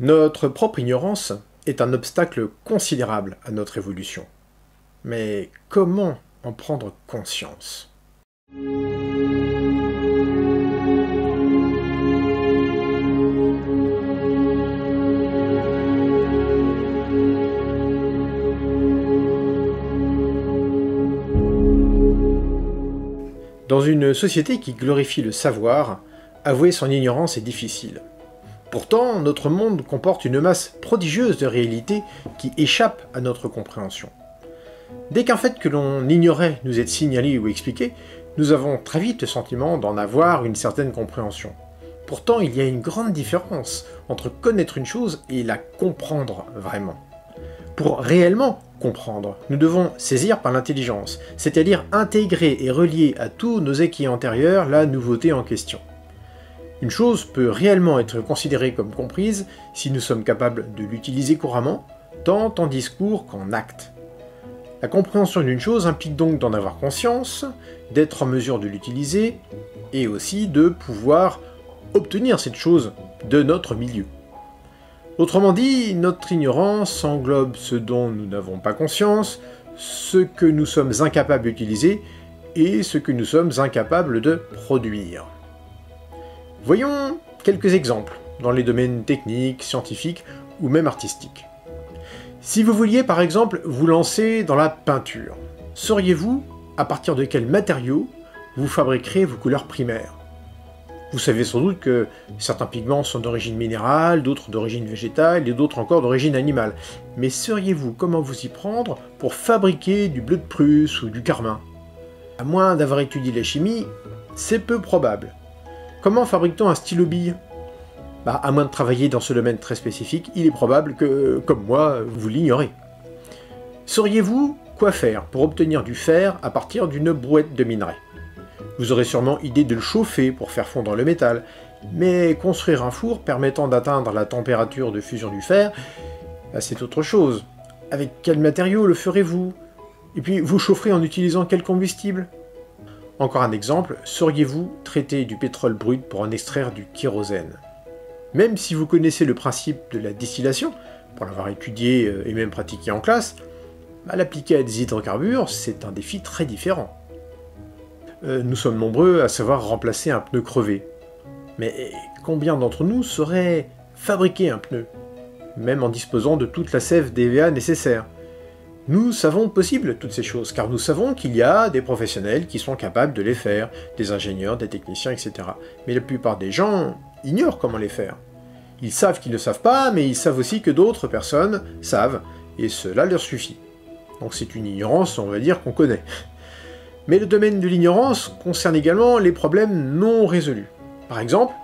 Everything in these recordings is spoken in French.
Notre propre ignorance est un obstacle considérable à notre évolution. Mais comment en prendre conscience ? Dans une société qui glorifie le savoir, avouer son ignorance est difficile. Pourtant, notre monde comporte une masse prodigieuse de réalités qui échappent à notre compréhension. Dès qu'un fait que l'on ignorait nous est signalé ou expliqué, nous avons très vite le sentiment d'en avoir une certaine compréhension. Pourtant, il y a une grande différence entre connaître une chose et la comprendre vraiment. Pour réellement comprendre, nous devons saisir par l'intelligence, c'est-à-dire intégrer et relier à tous nos acquis antérieurs la nouveauté en question. Une chose peut réellement être considérée comme comprise si nous sommes capables de l'utiliser couramment, tant en discours qu'en actes. La compréhension d'une chose implique donc d'en avoir conscience, d'être en mesure de l'utiliser, et aussi de pouvoir obtenir cette chose de notre milieu. Autrement dit, notre ignorance englobe ce dont nous n'avons pas conscience, ce que nous sommes incapables d'utiliser, et ce que nous sommes incapables de produire. Voyons quelques exemples dans les domaines techniques, scientifiques ou même artistiques. Si vous vouliez par exemple vous lancer dans la peinture, sauriez-vous à partir de quels matériaux vous fabriquerez vos couleurs primaires ? Vous savez sans doute que certains pigments sont d'origine minérale, d'autres d'origine végétale et d'autres encore d'origine animale. Mais sauriez-vous comment vous y prendre pour fabriquer du bleu de Prusse ou du carmin ? À moins d'avoir étudié la chimie, c'est peu probable. Comment fabrique-t-on un stylo-bille ? À moins de travailler dans ce domaine très spécifique, il est probable que, comme moi, vous l'ignorez. Sauriez-vous quoi faire pour obtenir du fer à partir d'une brouette de minerai ? Vous aurez sûrement idée de le chauffer pour faire fondre le métal, mais construire un four permettant d'atteindre la température de fusion du fer, c'est autre chose. Avec quel matériau le ferez-vous ? Et puis, vous chaufferez en utilisant quel combustible ? Encore un exemple, sauriez-vous traiter du pétrole brut pour en extraire du kérosène ? Même si vous connaissez le principe de la distillation, pour l'avoir étudié et même pratiqué en classe, l'appliquer à des hydrocarbures, c'est un défi très différent. Nous sommes nombreux à savoir remplacer un pneu crevé. Mais combien d'entre nous sauraient fabriquer un pneu, même en disposant de toute la sève d'EVA nécessaire ? Nous savons possible toutes ces choses, car nous savons qu'il y a des professionnels qui sont capables de les faire, des ingénieurs, des techniciens, etc. Mais la plupart des gens ignorent comment les faire. Ils savent qu'ils ne savent pas, mais ils savent aussi que d'autres personnes savent, et cela leur suffit. Donc c'est une ignorance, on va dire, qu'on connaît. Mais le domaine de l'ignorance concerne également les problèmes non résolus. Par exemple,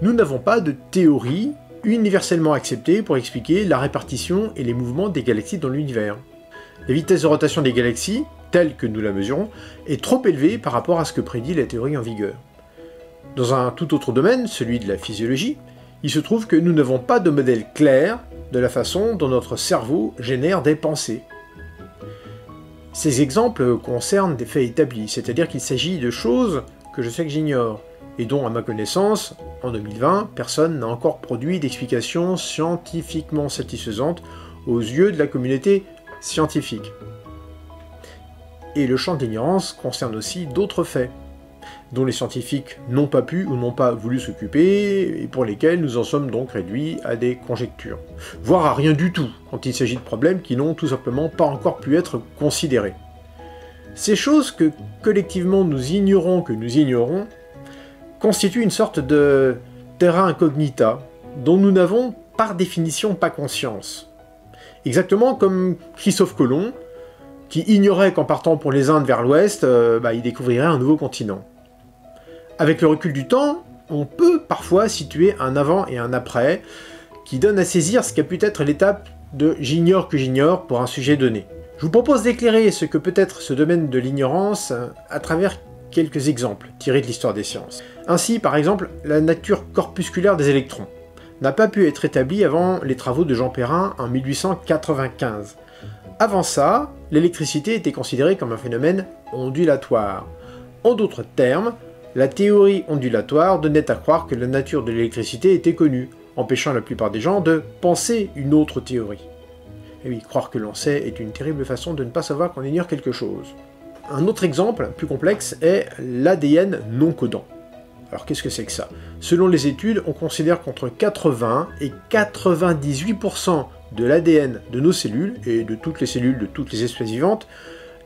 nous n'avons pas de théorie universellement acceptée pour expliquer la répartition et les mouvements des galaxies dans l'univers. La vitesse de rotation des galaxies, telle que nous la mesurons, est trop élevée par rapport à ce que prédit la théorie en vigueur. Dans un tout autre domaine, celui de la physiologie, il se trouve que nous n'avons pas de modèle clair de la façon dont notre cerveau génère des pensées. Ces exemples concernent des faits établis, c'est-à-dire qu'il s'agit de choses que je sais que j'ignore, et dont, à ma connaissance, en 2020, personne n'a encore produit d'explications scientifiquement satisfaisantes aux yeux de la communauté scientifique. Et le champ de l'ignorance concerne aussi d'autres faits, dont les scientifiques n'ont pas pu ou n'ont pas voulu s'occuper, et pour lesquels nous en sommes donc réduits à des conjectures, voire à rien du tout, quand il s'agit de problèmes qui n'ont tout simplement pas encore pu être considérés. Ces choses que collectivement nous ignorons constituent une sorte de terra incognita, dont nous n'avons par définition pas conscience. Exactement comme Christophe Colomb, qui ignorait qu'en partant pour les Indes vers l'ouest, il découvrirait un nouveau continent. Avec le recul du temps, on peut parfois situer un avant et un après, qui donne à saisir ce qu'a pu être l'étape de « j'ignore que j'ignore » pour un sujet donné. Je vous propose d'éclairer ce que peut être ce domaine de l'ignorance à travers quelques exemples tirés de l'histoire des sciences. Ainsi, par exemple, la nature corpusculaire des électrons n'a pas pu être établie avant les travaux de Jean Perrin en 1895. Avant ça, l'électricité était considérée comme un phénomène ondulatoire. En d'autres termes, la théorie ondulatoire donnait à croire que la nature de l'électricité était connue. empêchant la plupart des gens de penser une autre théorie. Et oui, croire que l'on sait est une terrible façon de ne pas savoir qu'on ignore quelque chose. Un autre exemple, plus complexe, est l'ADN non codant. Alors qu'est-ce que c'est que ça? Selon les études, on considère qu'entre 80 et 98% de l'ADN de nos cellules, et de toutes les cellules de toutes les espèces vivantes,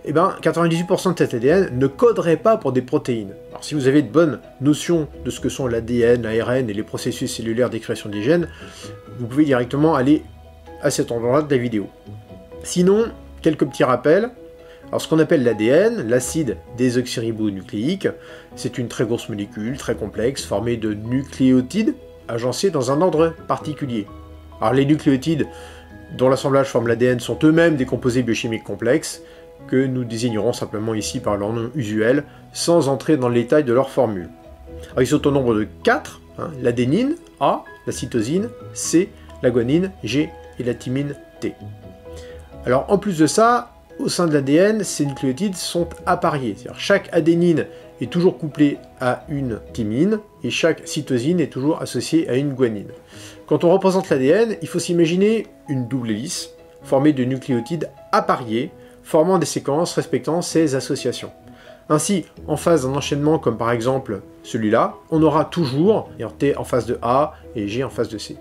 98% de cet ADN ne coderait pas pour des protéines. Alors si vous avez de bonnes notions de ce que sont l'ADN, l'ARN et les processus cellulaires d'expression des gènes, vous pouvez directement aller à cet endroit-là de la vidéo. Sinon, quelques petits rappels. Alors ce qu'on appelle l'ADN, l'acide désoxyribonucléique, c'est une très grosse molécule, très complexe, formée de nucléotides agencés dans un ordre particulier. Alors les nucléotides dont l'assemblage forme l'ADN sont eux-mêmes des composés biochimiques complexes, que nous désignerons simplement ici par leur nom usuel, sans entrer dans le détail de leur formule. Alors, ils sont au nombre de 4, l'adénine, A, la cytosine, C, la guanine, G, et la thymine, T. Alors en plus de ça, au sein de l'ADN, ces nucléotides sont appariés, c'est-à-dire chaque adénine est toujours couplée à une thymine, et chaque cytosine est toujours associée à une guanine. Quand on représente l'ADN, il faut s'imaginer une double hélice, formée de nucléotides appariés, formant des séquences respectant ces associations. Ainsi, en phase d'un enchaînement comme par exemple celui-là, on aura toujours T en face de A et G en face de C.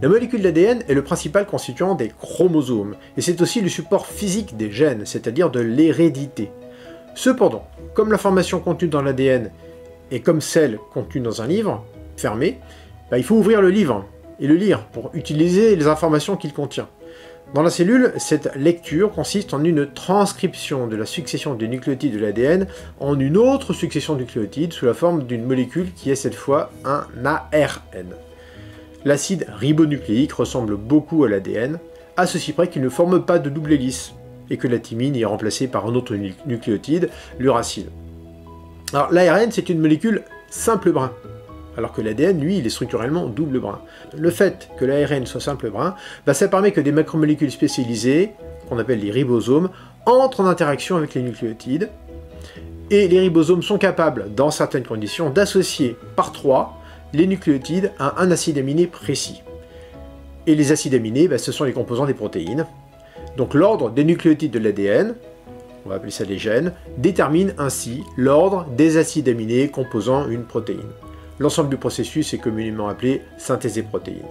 La molécule d'ADN est le principal constituant des chromosomes, et c'est aussi le support physique des gènes, c'est-à-dire de l'hérédité. Cependant, comme l'information contenue dans l'ADN est comme celle contenue dans un livre, fermé, il faut ouvrir le livre et le lire pour utiliser les informations qu'il contient. Dans la cellule, cette lecture consiste en une transcription de la succession des nucléotides de l'ADN en une autre succession de nucléotides sous la forme d'une molécule qui est cette fois un ARN. L'acide ribonucléique ressemble beaucoup à l'ADN, à ceci près qu'il ne forme pas de double hélice, et que la thymine est remplacée par un autre nucléotide, l'uracile. Alors l'ARN, c'est une molécule simple brin, alors que l'ADN, lui, il est structurellement double brin. Le fait que l'ARN soit simple brin, ça permet que des macromolécules spécialisées, qu'on appelle les ribosomes, entrent en interaction avec les nucléotides, et les ribosomes sont capables, dans certaines conditions, d'associer par 3 les nucléotides à un acide aminé précis. Et les acides aminés, ce sont les composants des protéines. Donc l'ordre des nucléotides de l'ADN, on va appeler ça des gènes, détermine ainsi l'ordre des acides aminés composant une protéine. L'ensemble du processus est communément appelé synthèse des protéines.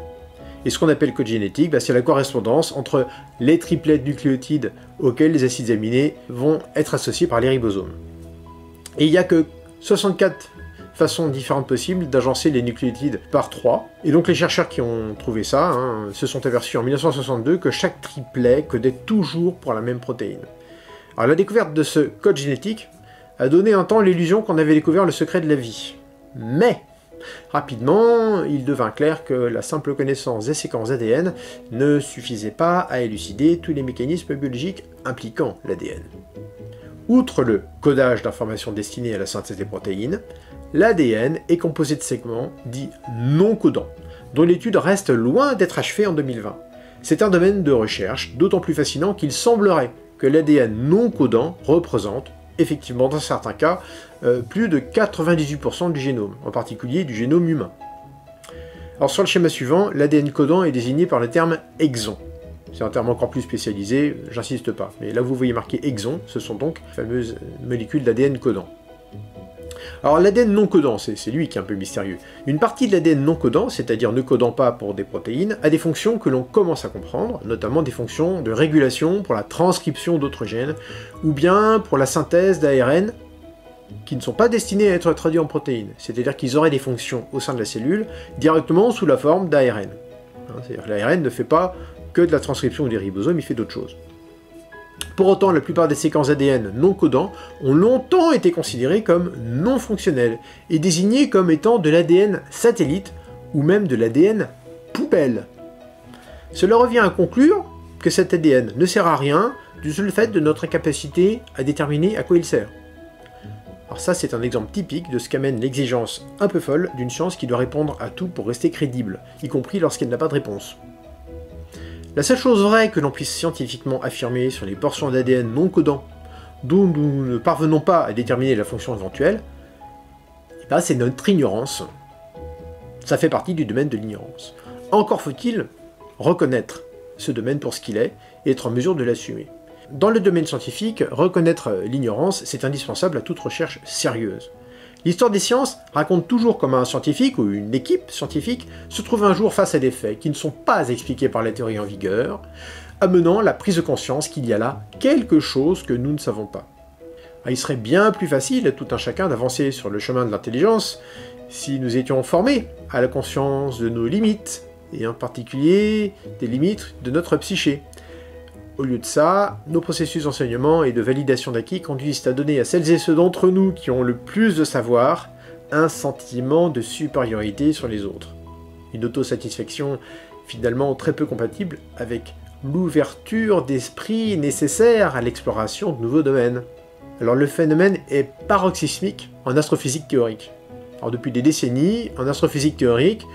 Et ce qu'on appelle code génétique, c'est la correspondance entre les triplets de nucléotides auxquels les acides aminés vont être associés par les ribosomes. Et il n'y a que 64 façons différentes possibles d'agencer les nucléotides par 3. Et donc les chercheurs qui ont trouvé ça se sont aperçus en 1962 que chaque triplet codait toujours pour la même protéine. Alors la découverte de ce code génétique a donné un temps l'illusion qu'on avait découvert le secret de la vie. Mais rapidement, il devint clair que la simple connaissance des séquences ADN ne suffisait pas à élucider tous les mécanismes biologiques impliquant l'ADN. Outre le codage d'informations destinées à la synthèse des protéines, l'ADN est composé de segments dits non codants, dont l'étude reste loin d'être achevée en 2020. C'est un domaine de recherche d'autant plus fascinant qu'il semblerait que l'ADN non codant représente, effectivement dans certains cas, plus de 98% du génome, en particulier du génome humain. Alors sur le schéma suivant, l'ADN codant est désigné par le terme exon. C'est un terme encore plus spécialisé, j'insiste pas, mais là vous voyez marqué exon, ce sont donc les fameuses molécules d'ADN codant. Alors l'ADN non codant, c'est lui qui est un peu mystérieux. Une partie de l'ADN non codant, c'est-à-dire ne codant pas pour des protéines, a des fonctions que l'on commence à comprendre, notamment des fonctions de régulation pour la transcription d'autres gènes, ou bien pour la synthèse d'ARN, qui ne sont pas destinés à être traduits en protéines, c'est-à-dire qu'ils auraient des fonctions au sein de la cellule, directement sous la forme d'ARN. C'est-à-dire que l'ARN ne fait pas que de la transcription des ribosomes, il fait d'autres choses. Pour autant, la plupart des séquences ADN non codants ont longtemps été considérées comme non fonctionnelles et désignées comme étant de l'ADN satellite ou même de l'ADN poubelle. Cela revient à conclure que cet ADN ne sert à rien du seul fait de notre incapacité à déterminer à quoi il sert. Alors ça, c'est un exemple typique de ce qu'amène l'exigence un peu folle d'une science qui doit répondre à tout pour rester crédible, y compris lorsqu'elle n'a pas de réponse. La seule chose vraie que l'on puisse scientifiquement affirmer sur les portions d'ADN non codants dont nous ne parvenons pas à déterminer la fonction éventuelle, c'est notre ignorance. Ça fait partie du domaine de l'ignorance. Encore faut-il reconnaître ce domaine pour ce qu'il est et être en mesure de l'assumer. Dans le domaine scientifique, reconnaître l'ignorance, c'est indispensable à toute recherche sérieuse. L'histoire des sciences raconte toujours comment un scientifique ou une équipe scientifique se trouve un jour face à des faits qui ne sont pas expliqués par la théorie en vigueur, amenant la prise de conscience qu'il y a là quelque chose que nous ne savons pas. Il serait bien plus facile à tout un chacun d'avancer sur le chemin de l'intelligence si nous étions formés à la conscience de nos limites, et en particulier des limites de notre psyché. Au lieu de ça, nos processus d'enseignement et de validation d'acquis conduisent à donner à celles et ceux d'entre nous qui ont le plus de savoir un sentiment de supériorité sur les autres. Une autosatisfaction finalement très peu compatible avec l'ouverture d'esprit nécessaire à l'exploration de nouveaux domaines. Alors le phénomène est paroxysmique en astrophysique théorique. Alors depuis des décennies, en astrophysique théorique,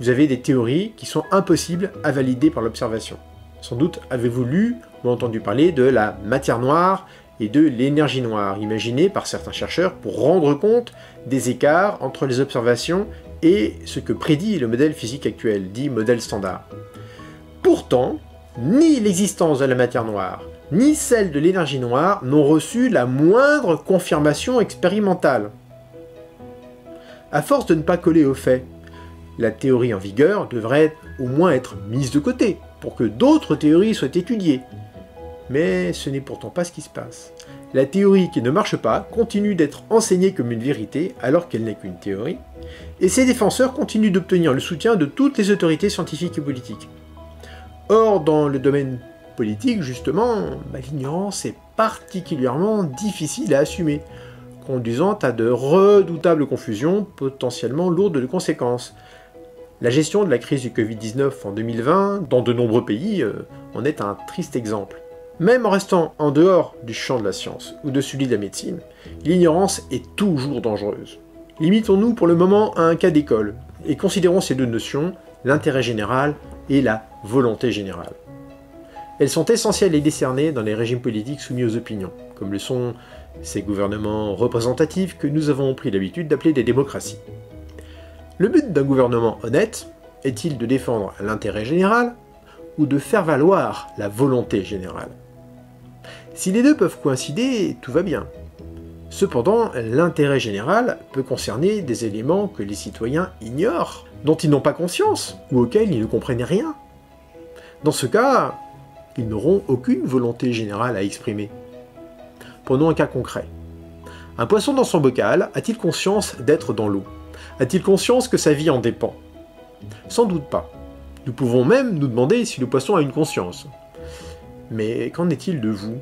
vous avez des théories qui sont impossibles à valider par l'observation. Sans doute avez-vous lu ou entendu parler de la matière noire et de l'énergie noire, imaginées par certains chercheurs pour rendre compte des écarts entre les observations et ce que prédit le modèle physique actuel, dit modèle standard. Pourtant, ni l'existence de la matière noire, ni celle de l'énergie noire n'ont reçu la moindre confirmation expérimentale. À force de ne pas coller aux faits, la théorie en vigueur devrait au moins être mise de côté, pour que d'autres théories soient étudiées. Mais ce n'est pourtant pas ce qui se passe. La théorie qui ne marche pas continue d'être enseignée comme une vérité alors qu'elle n'est qu'une théorie, et ses défenseurs continuent d'obtenir le soutien de toutes les autorités scientifiques et politiques. Or, dans le domaine politique, justement, l'ignorance est particulièrement difficile à assumer, conduisant à de redoutables confusions potentiellement lourdes de conséquences. La gestion de la crise du Covid-19 en 2020, dans de nombreux pays, en est un triste exemple. Même en restant en dehors du champ de la science ou de celui de la médecine, l'ignorance est toujours dangereuse. Limitons-nous pour le moment à un cas d'école, et considérons ces deux notions, l'intérêt général et la volonté générale. Elles sont essentielles et décernées dans les régimes politiques soumis aux opinions, comme le sont ces gouvernements représentatifs que nous avons pris l'habitude d'appeler des démocraties. Le but d'un gouvernement honnête est-il de défendre l'intérêt général ou de faire valoir la volonté générale? Si les deux peuvent coïncider, tout va bien. Cependant, l'intérêt général peut concerner des éléments que les citoyens ignorent, dont ils n'ont pas conscience, ou auxquels ils ne comprennent rien. Dans ce cas, ils n'auront aucune volonté générale à exprimer. Prenons un cas concret. Un poisson dans son bocal a-t-il conscience d'être dans l'eau? A-t-il conscience que sa vie en dépend? Sans doute pas. Nous pouvons même nous demander si le poisson a une conscience. Mais qu'en est-il de vous?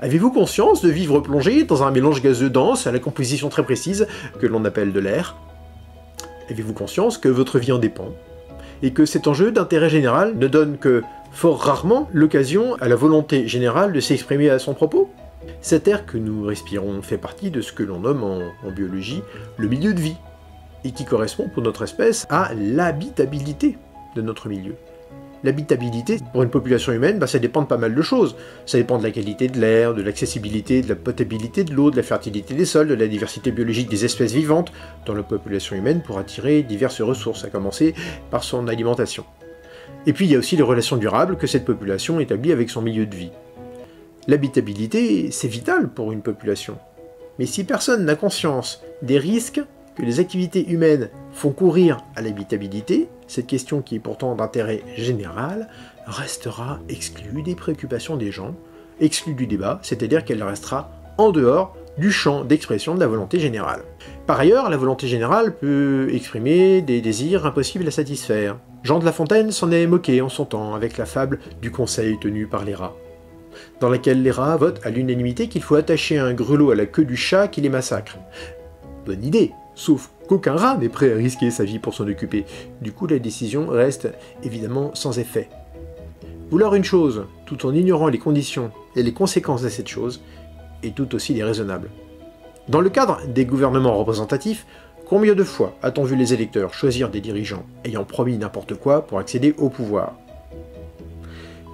Avez-vous conscience de vivre plongé dans un mélange gazeux dense à la composition très précise que l'on appelle de l'air? Avez-vous conscience que votre vie en dépend? Et que cet enjeu d'intérêt général ne donne que fort rarement l'occasion à la volonté générale de s'exprimer à son propos? Cet air que nous respirons fait partie de ce que l'on nomme en biologie le milieu de vie, et qui correspond pour notre espèce à l'habitabilité de notre milieu. L'habitabilité, pour une population humaine, ça dépend de pas mal de choses. Ça dépend de la qualité de l'air, de l'accessibilité, de la potabilité de l'eau, de la fertilité des sols, de la diversité biologique des espèces vivantes dont la population humaine pourra tirer diverses ressources, à commencer par son alimentation. Et puis il y a aussi les relations durables que cette population établit avec son milieu de vie. L'habitabilité, c'est vital pour une population. Mais si personne n'a conscience des risques que les activités humaines font courir à l'habitabilité, cette question qui est pourtant d'intérêt général restera exclue des préoccupations des gens, exclue du débat, c'est-à-dire qu'elle restera en dehors du champ d'expression de la volonté générale. Par ailleurs, la volonté générale peut exprimer des désirs impossibles à satisfaire. Jean de La Fontaine s'en est moqué en son temps avec la fable du conseil tenu par les rats, dans laquelle les rats votent à l'unanimité qu'il faut attacher un grelot à la queue du chat qui les massacre. Bonne idée, sauf qu'aucun rat n'est prêt à risquer sa vie pour s'en occuper. Du coup, la décision reste évidemment sans effet. Vouloir une chose, tout en ignorant les conditions et les conséquences de cette chose, est tout aussi déraisonnable. Dans le cadre des gouvernements représentatifs, combien de fois a-t-on vu les électeurs choisir des dirigeants ayant promis n'importe quoi pour accéder au pouvoir?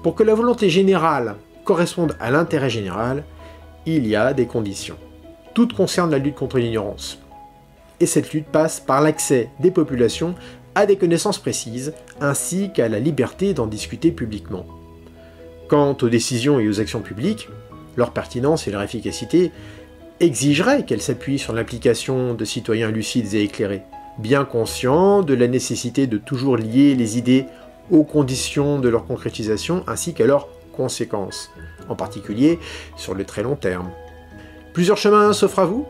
Pour que la volonté générale corresponde à l'intérêt général, il y a des conditions. Toutes concernent la lutte contre l'ignorance. Et cette lutte passe par l'accès des populations à des connaissances précises, ainsi qu'à la liberté d'en discuter publiquement. Quant aux décisions et aux actions publiques, leur pertinence et leur efficacité exigeraient qu'elles s'appuient sur l'implication de citoyens lucides et éclairés, bien conscients de la nécessité de toujours lier les idées aux conditions de leur concrétisation ainsi qu'à leurs conséquences, en particulier sur le très long terme. Plusieurs chemins s'offrent à vous.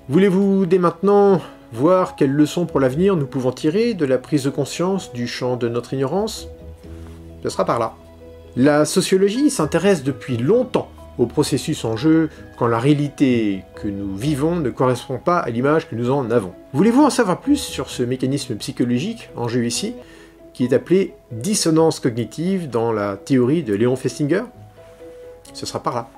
Voulez-vous dès maintenant voir quelles leçons pour l'avenir nous pouvons tirer de la prise de conscience du champ de notre ignorance? Ce sera par là. La sociologie s'intéresse depuis longtemps au processus en jeu quand la réalité que nous vivons ne correspond pas à l'image que nous en avons. Voulez-vous en savoir plus sur ce mécanisme psychologique en jeu ici, qui est appelé dissonance cognitive dans la théorie de Léon Festinger? Ce sera par là.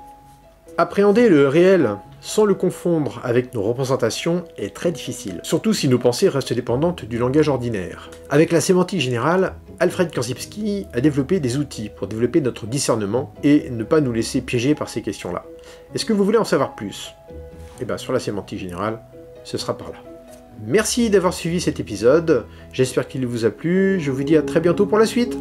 Appréhender le réel sans le confondre avec nos représentations est très difficile, surtout si nos pensées restent dépendantes du langage ordinaire. Avec la sémantique générale, Alfred Korzybski a développé des outils pour développer notre discernement et ne pas nous laisser piéger par ces questions-là. Est-ce que vous voulez en savoir plus? Eh bien, sur la sémantique générale, ce sera par là. Merci d'avoir suivi cet épisode, j'espère qu'il vous a plu, je vous dis à très bientôt pour la suite.